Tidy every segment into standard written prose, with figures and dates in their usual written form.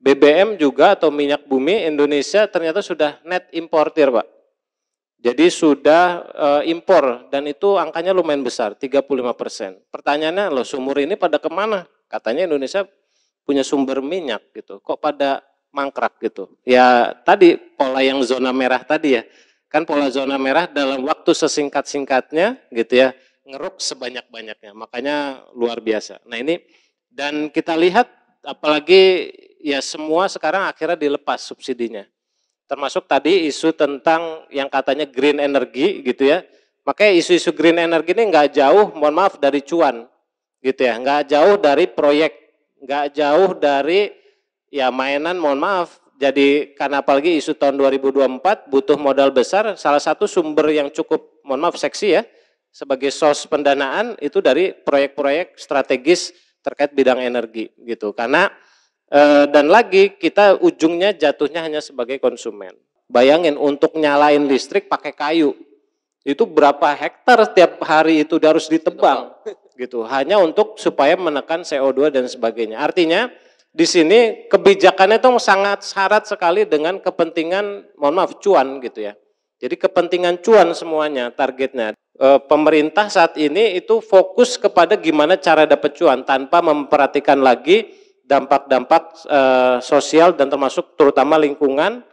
BBM juga atau minyak bumi Indonesia ternyata sudah net importer Pak. Jadi sudah impor dan itu angkanya lumayan besar, 35%. Pertanyaannya loh sumur ini pada kemana? Katanya Indonesia punya sumber minyak gitu, kok pada mangkrak gitu. Ya tadi pola yang zona merah tadi ya, kan pola zona merah dalam waktu sesingkat-singkatnya gitu ya, ngeruk sebanyak-banyaknya, makanya luar biasa. Nah ini, dan kita lihat apalagi ya semua sekarang akhirnya dilepas subsidinya. Termasuk tadi isu tentang yang katanya green energy gitu ya. Makanya isu-isu green energy ini nggak jauh, mohon maaf, dari cuan gitu ya. Nggak jauh dari proyek, nggak jauh dari ya mainan, mohon maaf. Jadi karena apalagi isu tahun 2024 butuh modal besar, salah satu sumber yang cukup, mohon maaf, seksi ya, sebagai source pendanaan itu dari proyek-proyek strategis terkait bidang energi gitu. Karena dan lagi kita ujungnya jatuhnya hanya sebagai konsumen. Bayangin untuk nyalain listrik pakai kayu, itu berapa hektar setiap hari itu harus ditebang gitu, hanya untuk supaya menekan CO2 dan sebagainya. Artinya di sini kebijakannya itu sangat syarat sekali dengan kepentingan, mohon maaf, cuan gitu ya. Jadi kepentingan cuan semuanya targetnya. Pemerintah saat ini itu fokus kepada gimana cara dapat cuan tanpa memperhatikan lagi dampak-dampak sosial dan termasuk terutama lingkungan.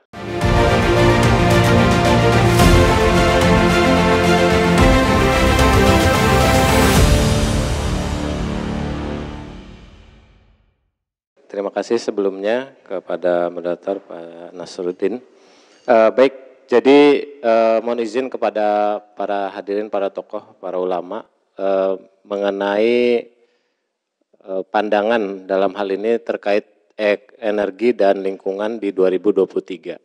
Terima kasih sebelumnya kepada moderator Pak Nasruddin. Baik, jadi mohon izin kepada para hadirin, para tokoh, para ulama mengenai pandangan dalam hal ini terkait energi dan lingkungan di 2023.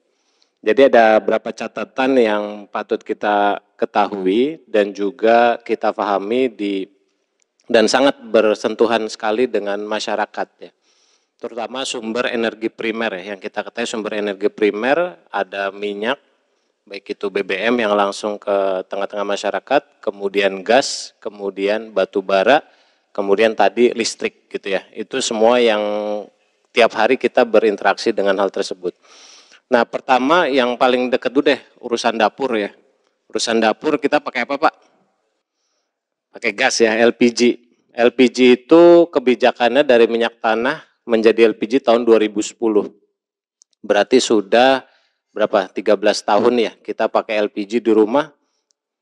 Jadi ada beberapa catatan yang patut kita ketahui dan juga kita pahami dan sangat bersentuhan sekali dengan masyarakat ya. Terutama sumber energi primer ya, yang kita ketahui sumber energi primer ada minyak, baik itu BBM yang langsung ke tengah-tengah masyarakat, kemudian gas, kemudian batu bara, kemudian tadi listrik gitu ya. Itu semua yang tiap hari kita berinteraksi dengan hal tersebut. Nah pertama yang paling dekat dulu deh urusan dapur ya. Urusan dapur kita pakai apa Pak? Pakai gas ya, LPG. LPG itu kebijakannya dari minyak tanah menjadi LPG tahun 2010. Berarti sudah berapa? 13 tahun ya kita pakai LPG di rumah.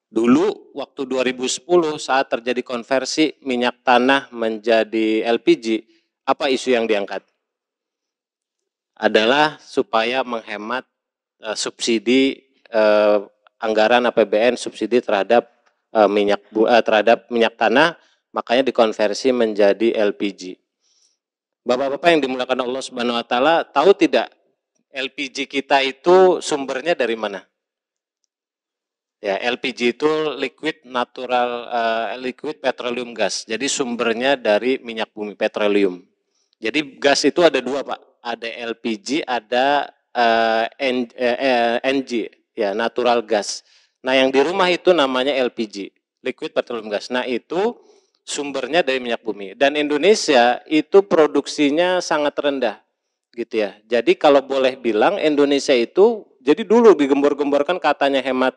Dulu waktu 2010 saat terjadi konversi minyak tanah menjadi LPG, apa isu yang diangkat? Adalah supaya menghemat subsidi anggaran APBN subsidi terhadap terhadap minyak tanah, makanya dikonversi menjadi LPG. Bapak-bapak yang dimuliakan Allah Subhanahu wa taala, tahu tidak LPG kita itu sumbernya dari mana? Ya, LPG itu liquid petroleum gas. Jadi sumbernya dari minyak bumi petroleum. Jadi gas itu ada dua Pak, ada LPG, ada NG, ya natural gas. Nah yang di rumah itu namanya LPG, liquid petroleum gas. Nah itu sumbernya dari minyak bumi. Dan Indonesia itu produksinya sangat rendah, gitu ya. Jadi kalau boleh bilang Indonesia itu, jadi dulu digembor-gemborkan katanya hemat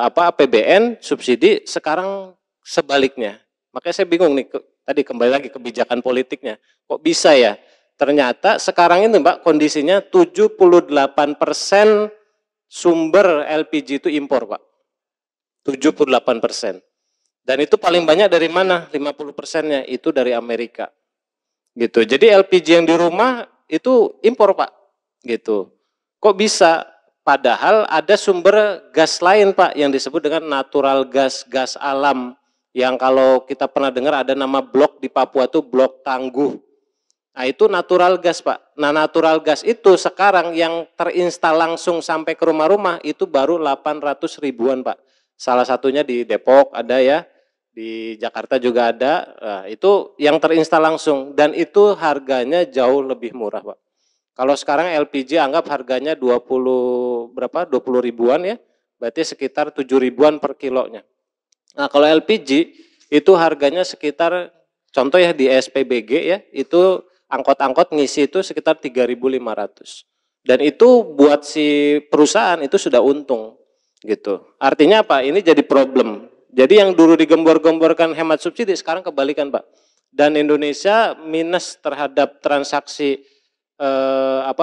APBN subsidi, sekarang sebaliknya. Makanya saya bingung nih, tadi kembali lagi kebijakan politiknya. Kok bisa ya? Ternyata sekarang ini Mbak kondisinya 78% sumber LPG itu impor Pak. 78%. Dan itu paling banyak dari mana? 50%-nya itu dari Amerika. Gitu. Jadi LPG yang di rumah itu impor Pak. Gitu. Kok bisa? Padahal ada sumber gas lain Pak yang disebut dengan natural gas, gas alam. Yang kalau kita pernah dengar ada nama blok di Papua itu blok Tangguh. Nah itu natural gas Pak. Nah natural gas itu sekarang yang terinstal langsung sampai ke rumah-rumah itu baru 800 ribuan Pak. Salah satunya di Depok ada ya, di Jakarta juga ada. Nah, itu yang terinstal langsung dan itu harganya jauh lebih murah Pak. Kalau sekarang LPG anggap harganya 20 ribuan ya, berarti sekitar 7 ribuan per kilonya. Nah kalau LPG itu harganya sekitar, contoh ya di SPBG ya, itu angkot-angkot ngisi itu sekitar 3.500. Dan itu buat si perusahaan itu sudah untung gitu. Artinya apa? Ini jadi problem. Jadi yang dulu digembor-gemborkan hemat subsidi sekarang kebalikan, Pak. Dan Indonesia minus terhadap transaksi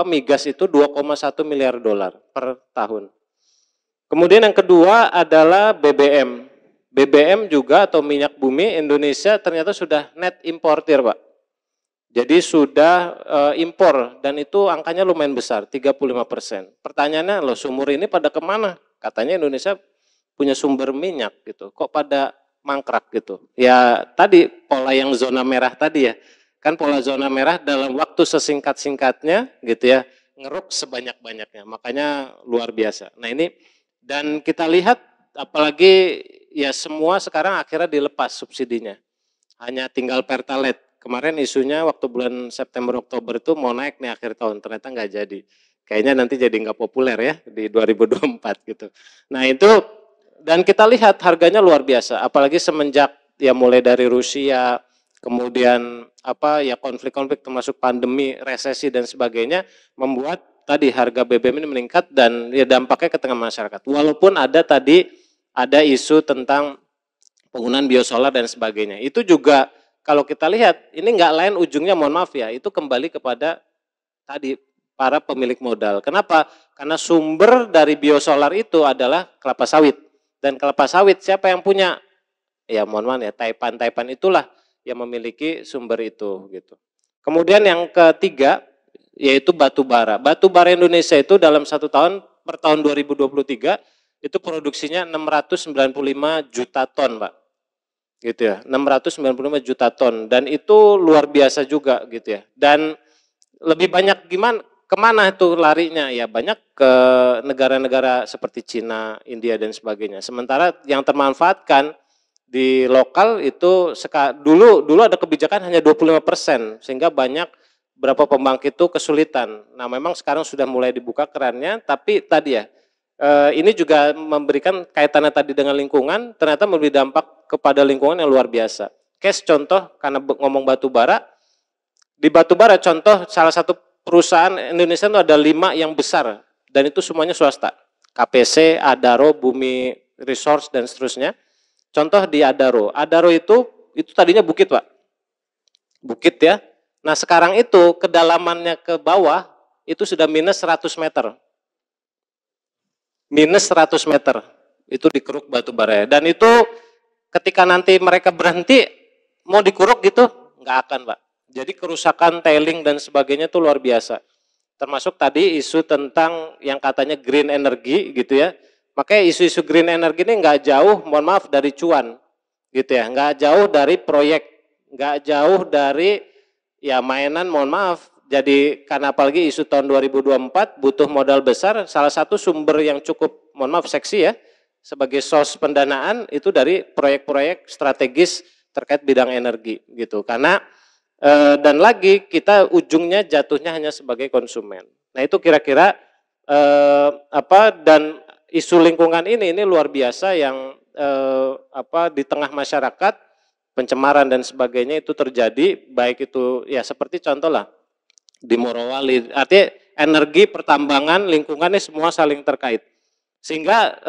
migas itu 2,1 miliar dolar per tahun. Kemudian yang kedua adalah BBM. BBM juga atau minyak bumi Indonesia ternyata sudah net importir, Pak. Jadi sudah impor dan itu angkanya lumayan besar, 35%. Pertanyaannya, loh sumur ini pada kemana? Katanya Indonesia punya sumber minyak gitu, kok pada mangkrak gitu. Ya tadi pola yang zona merah tadi ya, kan pola zona merah dalam waktu sesingkat-singkatnya gitu ya, ngeruk sebanyak-banyaknya, makanya luar biasa. Nah ini, dan kita lihat apalagi ya semua sekarang akhirnya dilepas subsidinya, hanya tinggal Pertalite. Kemarin isunya waktu bulan September Oktober itu mau naik nih akhir tahun, ternyata nggak jadi. Kayaknya nanti jadi nggak populer ya di 2024 gitu. Nah itu, dan kita lihat harganya luar biasa, apalagi semenjak ya mulai dari Rusia, kemudian ya konflik-konflik termasuk pandemi, resesi dan sebagainya, membuat tadi harga BBM ini meningkat dan ya dampaknya ke tengah masyarakat. Walaupun ada isu tentang penggunaan biosolar dan sebagainya, itu juga kalau kita lihat, ini nggak lain ujungnya, mohon maaf ya, itu kembali kepada tadi para pemilik modal. Kenapa? Karena sumber dari biosolar itu adalah kelapa sawit. Dan kelapa sawit siapa yang punya? Ya mohon maaf ya, Taipan itulah yang memiliki sumber itu gitu. Kemudian yang ketiga, yaitu batu bara. Batu bara Indonesia itu dalam satu tahun, per tahun 2023, itu produksinya 695 juta ton, Pak. Gitu ya, 695 juta ton, dan itu luar biasa juga gitu ya. Dan lebih banyak kemana itu larinya? Ya banyak ke negara-negara seperti Cina, India dan sebagainya. Sementara yang termanfaatkan di lokal itu dulu ada kebijakan hanya 25%, sehingga banyak berapa pembangkit itu kesulitan. Nah memang sekarang sudah mulai dibuka kerannya, tapi tadi ya, ini juga memberikan kaitannya tadi dengan lingkungan, ternyata memberi dampak kepada lingkungan yang luar biasa. Case contoh, karena ngomong batu bara, di batu bara contoh salah satu perusahaan Indonesia itu ada 5 yang besar, dan itu semuanya swasta. KPC, Adaro, Bumi Resource, dan seterusnya. Contoh di Adaro. Adaro itu tadinya bukit, Pak. Bukit ya. Nah sekarang itu kedalamannya ke bawah, itu sudah minus 100 meter. Minus 100 meter. Itu dikeruk batu bara. Dan itu ketika nanti mereka berhenti, mau dikeruk gitu, nggak akan, Pak. Jadi kerusakan tailing dan sebagainya itu luar biasa. Termasuk tadi isu tentang yang katanya green energy gitu ya. Makanya isu-isu green energy ini nggak jauh, mohon maaf, dari cuan gitu ya. Nggak jauh dari proyek, nggak jauh dari ya mainan, mohon maaf. Jadi karena apalagi isu tahun 2024 butuh modal besar, salah satu sumber yang cukup, mohon maaf, seksi ya, sebagai source pendanaan itu dari proyek-proyek strategis terkait bidang energi gitu. Karena dan lagi kita ujungnya jatuhnya hanya sebagai konsumen. Nah itu kira-kira dan isu lingkungan ini luar biasa yang di tengah masyarakat, pencemaran dan sebagainya itu terjadi, baik itu ya seperti contoh lah di Morowali. Artinya energi, pertambangan, lingkungannya semua saling terkait. Sehingga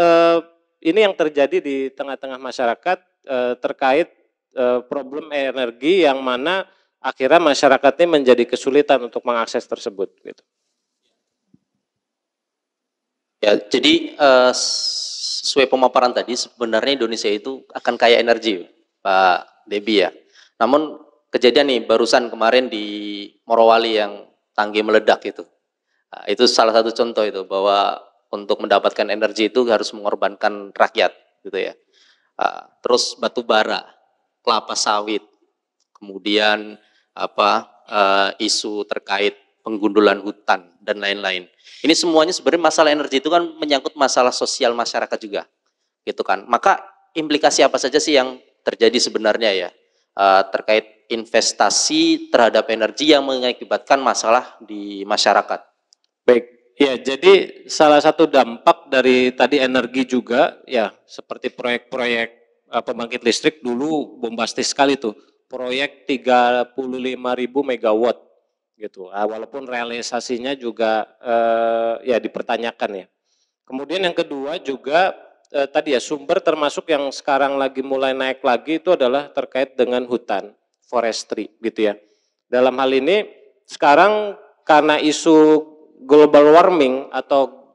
ini yang terjadi di tengah-tengah masyarakat terkait problem energi yang mana akhirnya masyarakatnya menjadi kesulitan untuk mengakses tersebut. Gitu. Ya, jadi sesuai pemaparan tadi sebenarnya Indonesia itu akan kaya energi, Pak Debi ya. Namun kejadian nih barusan kemarin di Morowali yang tangki meledak itu. Nah, itu salah satu contoh itu bahwa untuk mendapatkan energi itu harus mengorbankan rakyat gitu ya. Terus batu bara, kelapa sawit, kemudian isu terkait penggundulan hutan dan lain-lain. Ini semuanya sebenarnya masalah energi itu kan menyangkut masalah sosial masyarakat juga, gitu kan. Maka implikasi apa saja sih yang terjadi sebenarnya ya terkait investasi terhadap energi yang mengakibatkan masalah di masyarakat? Baik, ya jadi salah satu dampak dari tadi energi juga ya seperti proyek-proyek pembangkit listrik dulu bombastis sekali tuh. Proyek 35.000 megawatt gitu. Walaupun realisasinya juga ya dipertanyakan ya. Kemudian yang kedua juga tadi ya sumber termasuk yang sekarang lagi mulai naik lagi itu adalah terkait dengan hutan, forestry gitu ya. Dalam hal ini sekarang karena isu global warming atau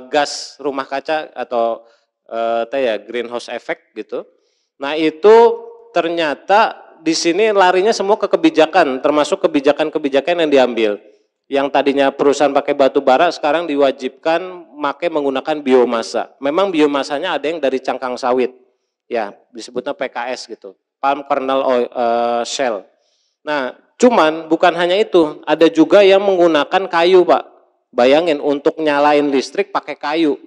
gas rumah kaca atau greenhouse effect gitu. Nah itu ternyata di sini larinya semua ke kebijakan, termasuk kebijakan-kebijakan yang diambil. Yang tadinya perusahaan pakai batu bara sekarang diwajibkan menggunakan biomasa. Memang biomasanya ada yang dari cangkang sawit, ya disebutnya PKS gitu, palm kernel oil, shell. Nah, cuman bukan hanya itu, ada juga yang menggunakan kayu, Pak. Bayangin untuk nyalain listrik pakai kayu.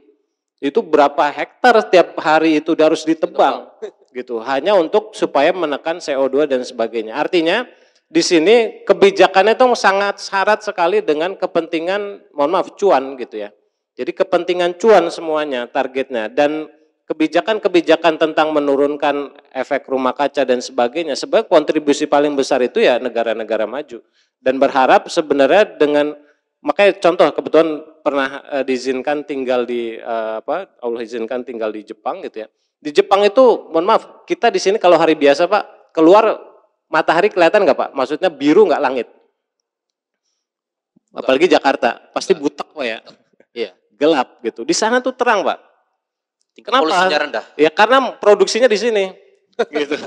Itu berapa hektar setiap hari itu harus ditebang gitu. Hanya untuk supaya menekan CO2 dan sebagainya. Artinya di sini kebijakannya itu sangat syarat sekali dengan kepentingan, mohon maaf, cuan gitu ya. Jadi kepentingan cuan semuanya targetnya dan kebijakan-kebijakan tentang menurunkan efek rumah kaca dan sebagainya, sebagai kontribusi paling besar itu ya negara-negara maju. Dan berharap sebenarnya dengan, makanya contoh kebetulan pernah diizinkan tinggal di Allah izinkan tinggal di Jepang gitu ya. Di Jepang itu, mohon maaf, kita di sini kalau hari biasa Pak, keluar matahari kelihatan nggak Pak? Maksudnya biru nggak langit? Apalagi Jakarta, pasti butek Pak ya. Iya. Gelap gitu. Di sana tuh terang Pak. Tingkat polusinya rendah. Ya karena produksinya di sini. Gitu.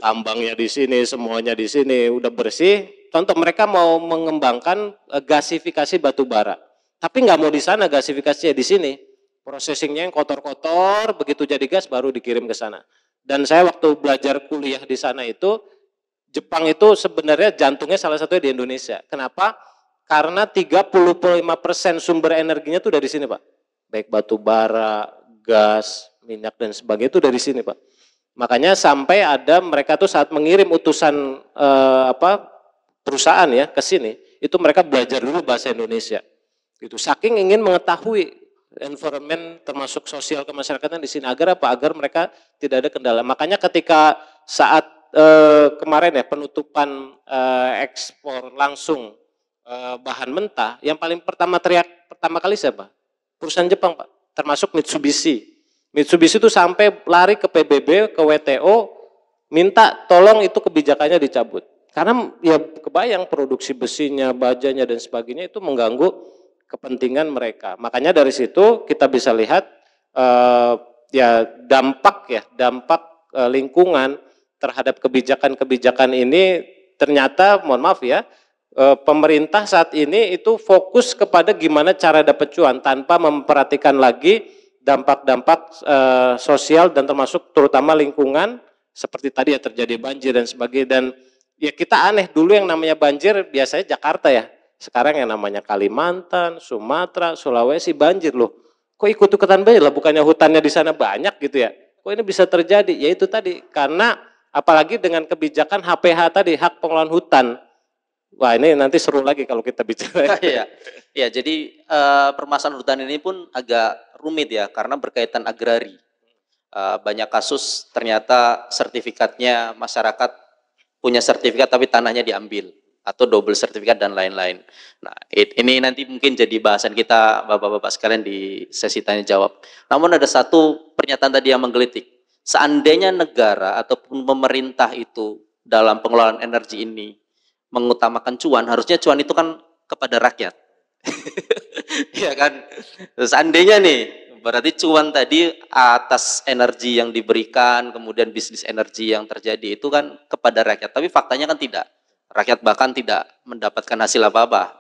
Tambangnya di sini, semuanya di sini udah bersih. Contoh mereka mau mengembangkan gasifikasi batu bara. Tapi nggak mau di sana gasifikasinya di sini. Processingnya yang kotor-kotor, begitu jadi gas baru dikirim ke sana. Dan saya waktu belajar kuliah di sana itu, Jepang itu sebenarnya jantungnya salah satunya di Indonesia. Kenapa? Karena 35% sumber energinya itu dari sini Pak. Baik batu bara, gas, minyak dan sebagainya itu dari sini Pak. Makanya sampai ada mereka tuh saat mengirim utusan perusahaan ya ke sini, itu mereka belajar dulu bahasa Indonesia. Itu saking ingin mengetahui environment termasuk sosial kemasyarakatan di sini agar apa? Agar mereka tidak ada kendala. Makanya ketika saat kemarin ya penutupan ekspor langsung bahan mentah, yang paling pertama kali siapa? Perusahaan Jepang Pak, termasuk Mitsubishi. Mitsubishi itu sampai lari ke PBB, ke WTO, minta tolong itu kebijakannya dicabut. Karena ya kebayang produksi besinya, bajanya dan sebagainya itu mengganggu kepentingan mereka. Makanya dari situ kita bisa lihat dampak lingkungan terhadap kebijakan-kebijakan ini ternyata, mohon maaf ya, pemerintah saat ini itu fokus kepada gimana cara dapat cuan tanpa memperhatikan lagi dampak-dampak sosial dan termasuk terutama lingkungan seperti tadi ya terjadi banjir dan sebagainya. Dan ya kita aneh, dulu yang namanya banjir biasanya Jakarta ya, sekarang yang namanya Kalimantan, Sumatera, Sulawesi banjir loh. Kok ikut-ikutan banjir lah, bukannya hutannya di sana banyak gitu ya. Kok ini bisa terjadi? Ya itu tadi, karena apalagi dengan kebijakan HPH tadi, hak pengelolaan hutan. Wah ini nanti seru lagi kalau kita bicara. Ya, jadi permasalahan hutan ini pun agak rumit ya, karena berkaitan agrari. Banyak kasus ternyata sertifikatnya masyarakat punya sertifikat tapi tanahnya diambil, atau double sertifikat dan lain-lain. Nah, ini nanti mungkin jadi bahasan kita Bapak-bapak sekalian di sesi tanya jawab. Namun ada satu pernyataan tadi yang menggelitik. Seandainya negara ataupun pemerintah itu dalam pengelolaan energi ini mengutamakan cuan, harusnya cuan itu kan kepada rakyat. Ya kan? Seandainya nih, berarti cuan tadi atas energi yang diberikan, kemudian bisnis energi yang terjadi itu kan kepada rakyat. Tapi faktanya kan tidak. Rakyat bahkan tidak mendapatkan hasil apa-apa.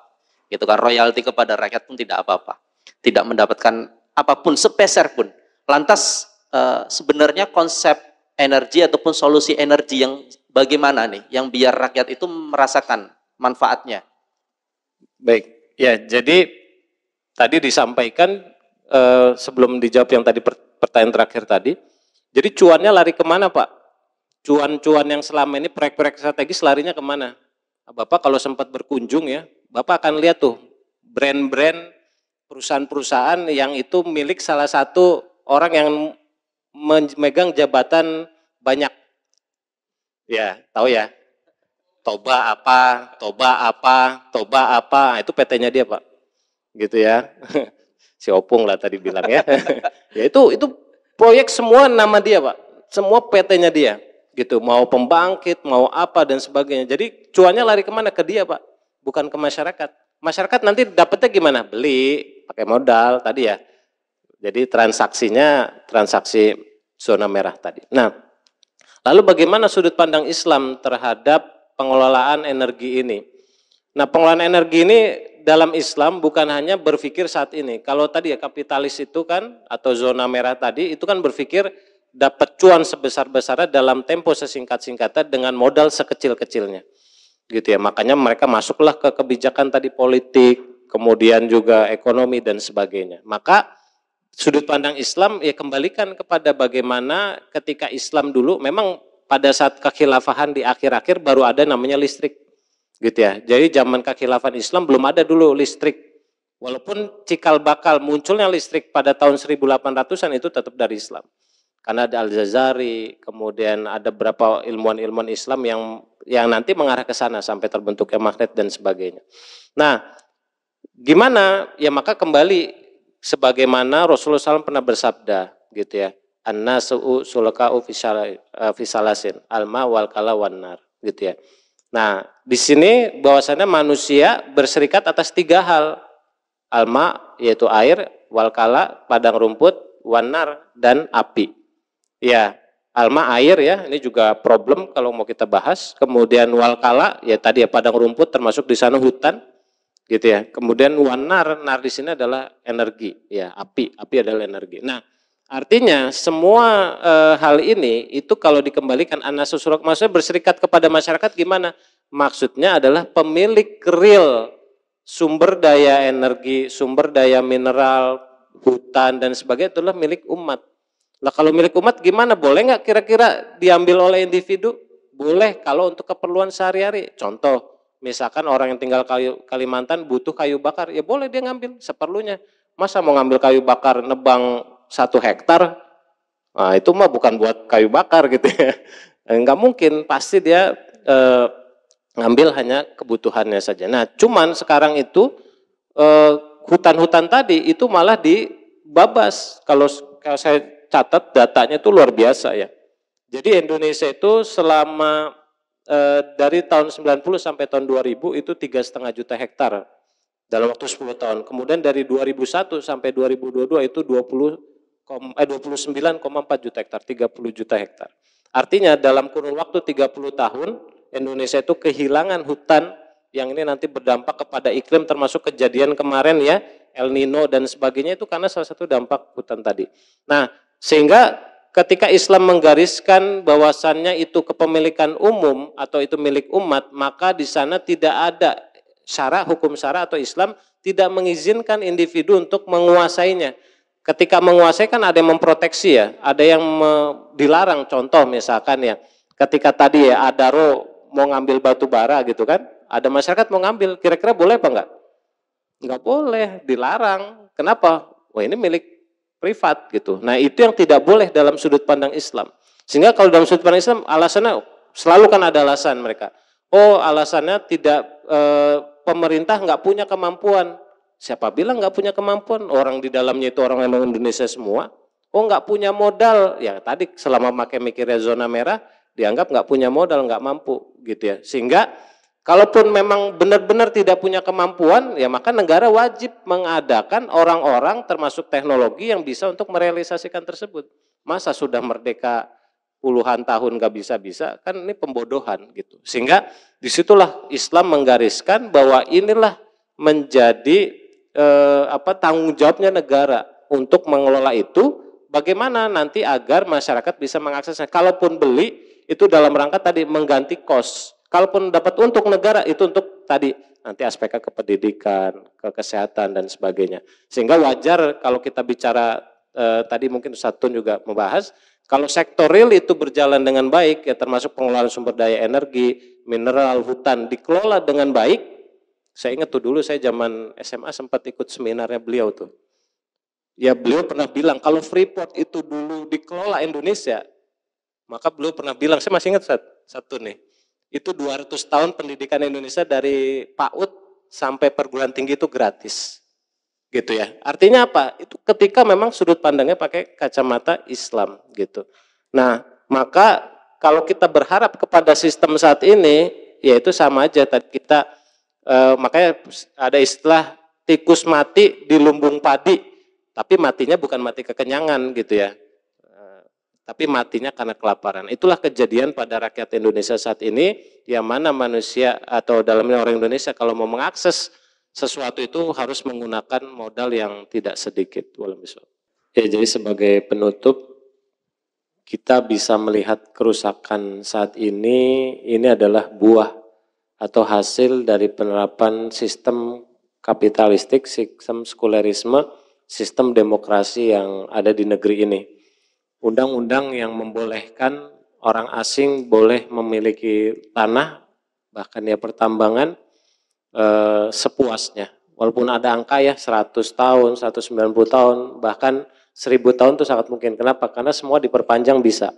Gitu kan, royalti kepada rakyat pun tidak apa-apa. Tidak mendapatkan apapun, sepeser pun. Lantas sebenarnya konsep energi ataupun solusi energi yang bagaimana nih, yang biar rakyat itu merasakan manfaatnya? Baik, ya jadi tadi disampaikan sebelum dijawab yang tadi pertanyaan terakhir tadi, jadi cuannya lari kemana Pak? Cuan-cuan yang selama ini proyek-proyek strategis larinya kemana? Bapak kalau sempat berkunjung ya, Bapak akan lihat tuh brand-brand perusahaan-perusahaan yang itu milik salah satu orang yang memegang jabatan banyak. Ya, tahu ya. Toba apa, itu PT-nya dia Pak, gitu ya. Si Opung lah tadi bilang ya. Ya itu proyek semua nama dia Pak, semua PT-nya dia, gitu. Mau pembangkit, mau apa dan sebagainya. Jadi cuannya lari kemana? Ke dia Pak, bukan ke masyarakat. Masyarakat nanti dapetnya gimana? Beli, pakai modal tadi ya. Jadi transaksinya transaksi zona merah tadi. Nah, lalu bagaimana sudut pandang Islam terhadap pengelolaan energi ini? Nah, pengelolaan energi ini dalam Islam bukan hanya berpikir saat ini. Kalau tadi ya kapitalis itu kan, atau zona merah tadi, itu kan berpikir dapat cuan sebesar-besarnya dalam tempo sesingkat-singkatnya dengan modal sekecil-kecilnya. Gitu ya, makanya mereka masuklah ke kebijakan tadi politik, kemudian juga ekonomi dan sebagainya. Maka sudut pandang Islam ya kembalikan kepada bagaimana ketika Islam dulu memang pada saat kekhilafahan di akhir-akhir baru ada namanya listrik gitu ya. Jadi zaman kekhilafahan Islam belum ada dulu listrik. Walaupun cikal bakal munculnya listrik pada tahun 1800-an itu tetap dari Islam. Karena ada Al-Jazari, kemudian ada beberapa ilmuwan-ilmuwan Islam yang nanti mengarah ke sana sampai terbentuknya magnet dan sebagainya. Nah, gimana? Ya maka kembali sebagaimana Rasulullah SAW pernah bersabda gitu ya, an-nasu sulaka'u fisalasin alma wal kala wan nar gitu ya. Nah, di sini bahwasannya manusia berserikat atas 3 hal. Alma yaitu air, wal kala padang rumput, wan nar dan api. Ya, alma air ya, ini juga problem kalau mau kita bahas. Kemudian wal kala ya tadi ya padang rumput termasuk di sana hutan. Gitu ya. Kemudian wanar, nar di sini adalah energi, ya api adalah energi. Nah, artinya semua hal ini itu kalau dikembalikan anasus surok maksudnya berserikat kepada masyarakat gimana? Maksudnya adalah pemilik real sumber daya energi, sumber daya mineral, hutan dan sebagainya itulah milik umat. Lah kalau milik umat gimana? Boleh nggak kira-kira diambil oleh individu? Boleh kalau untuk keperluan sehari-hari. Contoh, misalkan orang yang tinggal Kalimantan butuh kayu bakar, ya boleh dia ngambil seperlunya. Masa mau ngambil kayu bakar nebang 1 hektar? Nah, itu mah bukan buat kayu bakar gitu ya. Enggak mungkin, pasti dia ngambil hanya kebutuhannya saja. Nah, cuman sekarang itu hutan-hutan tadi itu malah dibabas. Kalau saya catat datanya itu luar biasa ya. Jadi Indonesia itu selama dari tahun 90 sampai tahun 2000 itu 3,5 juta hektar dalam waktu 10 tahun. Kemudian dari 2001 sampai 2022 itu 29,4 juta hektar, 30 juta hektar. Artinya dalam kurun waktu 30 tahun Indonesia itu kehilangan hutan yang ini nanti berdampak kepada iklim termasuk kejadian kemarin ya El Nino dan sebagainya itu karena salah satu dampak hutan tadi. Nah, sehingga ketika Islam menggariskan bahwasannya itu kepemilikan umum atau itu milik umat, maka di sana tidak ada hukum syara atau Islam tidak mengizinkan individu untuk menguasainya. Ketika menguasai kan ada yang memproteksi ya, ada yang dilarang. Contoh misalkan ya, ketika tadi ya Adaro mau ngambil batu bara gitu kan, ada masyarakat mau ngambil, kira-kira boleh apa enggak? Enggak boleh, dilarang. Kenapa? Wah ini milik privat gitu. Nah itu yang tidak boleh dalam sudut pandang Islam. Sehingga kalau dalam sudut pandang Islam alasannya selalu kan ada alasan mereka. Oh alasannya tidak pemerintah nggak punya kemampuan. Siapa bilang nggak punya kemampuan? Orang di dalamnya itu orang Indonesia semua. Oh nggak punya modal. Ya tadi selama pakai mikirnya zona merah dianggap nggak punya modal, nggak mampu gitu ya. Sehingga kalaupun memang benar-benar tidak punya kemampuan, ya maka negara wajib mengadakan orang-orang termasuk teknologi yang bisa untuk merealisasikan tersebut. Masa sudah merdeka puluhan tahun nggak bisa-bisa, kan ini pembodohan gitu. Sehingga disitulah Islam menggariskan bahwa inilah menjadi tanggung jawabnya negara untuk mengelola itu. Bagaimana nanti agar masyarakat bisa mengaksesnya. Kalaupun beli itu dalam rangka tadi mengganti kos. Kalaupun dapat untuk negara itu untuk tadi nanti aspeknya ke pendidikan, ke kesehatan dan sebagainya. Sehingga wajar kalau kita bicara tadi mungkin Ustaz Tun juga membahas kalau sektor real itu berjalan dengan baik ya termasuk pengelolaan sumber daya energi, mineral, hutan dikelola dengan baik. Saya ingat tuh dulu saya zaman SMA sempat ikut seminarnya beliau tuh. Ya beliau pernah bilang kalau Freeport itu dulu dikelola Indonesia, maka beliau pernah bilang saya masih ingat satu nih. itu 200 tahun pendidikan Indonesia dari PAUD sampai perguruan tinggi itu gratis. Gitu ya. Artinya apa? Itu ketika memang sudut pandangnya pakai kacamata Islam gitu. Nah, maka kalau kita berharap kepada sistem saat ini, yaitu sama aja tadi kita makanya ada istilah tikus mati di lumbung padi, tapi matinya bukan mati kekenyangan gitu ya. Tapi matinya karena kelaparan. Itulah kejadian pada rakyat Indonesia saat ini, yang mana manusia atau dalamnya orang Indonesia kalau mau mengakses sesuatu itu harus menggunakan modal yang tidak sedikit. Ya, jadi sebagai penutup, kita bisa melihat kerusakan saat ini adalah buah atau hasil dari penerapan sistem kapitalistik, sistem sekulerisme, sistem demokrasi yang ada di negeri ini. Undang-undang yang membolehkan orang asing boleh memiliki tanah, bahkan ya pertambangan, sepuasnya. Walaupun ada angka ya 100 tahun, 190 tahun, bahkan 1000 tahun itu sangat mungkin. Kenapa? Karena semua diperpanjang bisa.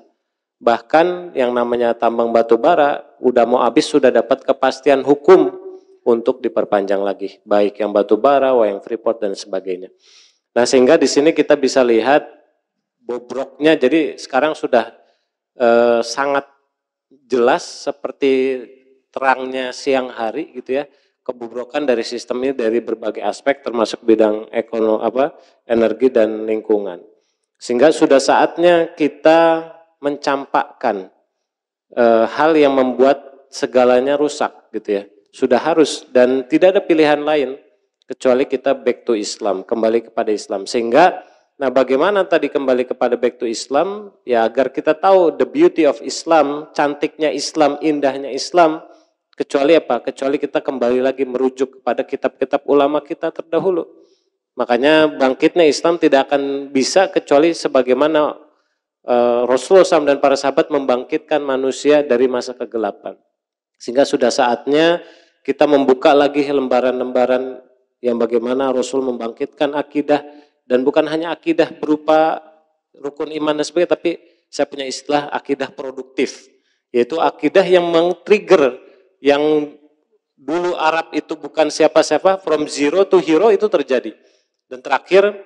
Bahkan yang namanya tambang batu bara, udah mau habis sudah dapat kepastian hukum untuk diperpanjang lagi. Baik yang batu bara, yang Freeport dan sebagainya. Nah sehingga di sini kita bisa lihat bobroknya, jadi sekarang sudah sangat jelas seperti terangnya siang hari gitu ya, kebobrokan dari sistem ini dari berbagai aspek termasuk bidang energi dan lingkungan. Sehingga sudah saatnya kita mencampakkan hal yang membuat segalanya rusak gitu ya. Sudah harus dan tidak ada pilihan lain kecuali kita back to Islam, kembali kepada Islam. Sehingga nah bagaimana tadi kembali kepada back to Islam? Ya agar kita tahu the beauty of Islam, cantiknya Islam, indahnya Islam. Kecuali apa? Kecuali kita kembali lagi merujuk kepada kitab-kitab ulama kita terdahulu. Makanya bangkitnya Islam tidak akan bisa kecuali sebagaimana Rasulullah SAW dan para sahabat membangkitkan manusia dari masa kegelapan. Sehingga sudah saatnya kita membuka lagi lembaran-lembaran yang bagaimana Rasul membangkitkan akidah. Dan bukan hanya akidah berupa rukun iman dan sebagainya, tapi saya punya istilah akidah produktif. Yaitu akidah yang meng-trigger, yang dulu Arab itu bukan siapa-siapa, from zero to hero itu terjadi. Dan terakhir,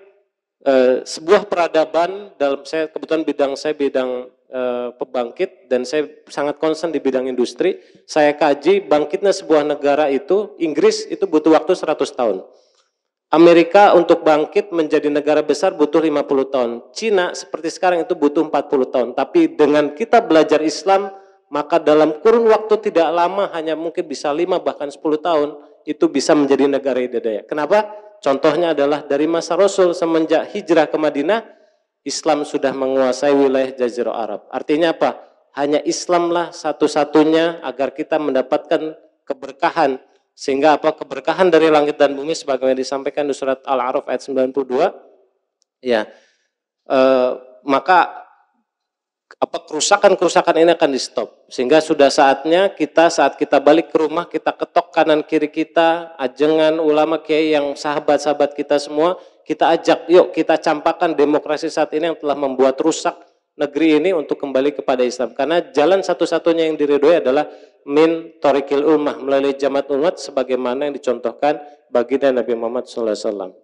sebuah peradaban, dalam saya kebetulan bidang pembangkit, dan saya sangat concern di bidang industri, saya kaji bangkitnya sebuah negara itu, Inggris itu butuh waktu 100 tahun. Amerika untuk bangkit menjadi negara besar butuh 50 tahun. Cina seperti sekarang itu butuh 40 tahun. Tapi dengan kita belajar Islam, maka dalam kurun waktu tidak lama, hanya mungkin bisa 5 bahkan 10 tahun, itu bisa menjadi negara hidayah. Kenapa? Contohnya adalah dari masa Rasul semenjak hijrah ke Madinah, Islam sudah menguasai wilayah Jazirah Arab. Artinya apa? Hanya Islamlah satu-satunya agar kita mendapatkan keberkahan. Sehingga apa? Keberkahan dari langit dan bumi sebagaimana disampaikan di surat Al-A'raf ayat 92. Ya, maka apa kerusakan-kerusakan ini akan di stop. Sehingga sudah saatnya kita saat kita balik ke rumah, kita ketok kanan kiri kita, ajengan ulama kiai yang sahabat-sahabat kita semua, kita ajak, yuk kita campakkan demokrasi saat ini yang telah membuat rusak negeri ini untuk kembali kepada Islam. Karena jalan satu-satunya yang diridhoi adalah min thoriqil ummah, melalui jamaat umat sebagaimana yang dicontohkan baginda Nabi Muhammad SAW.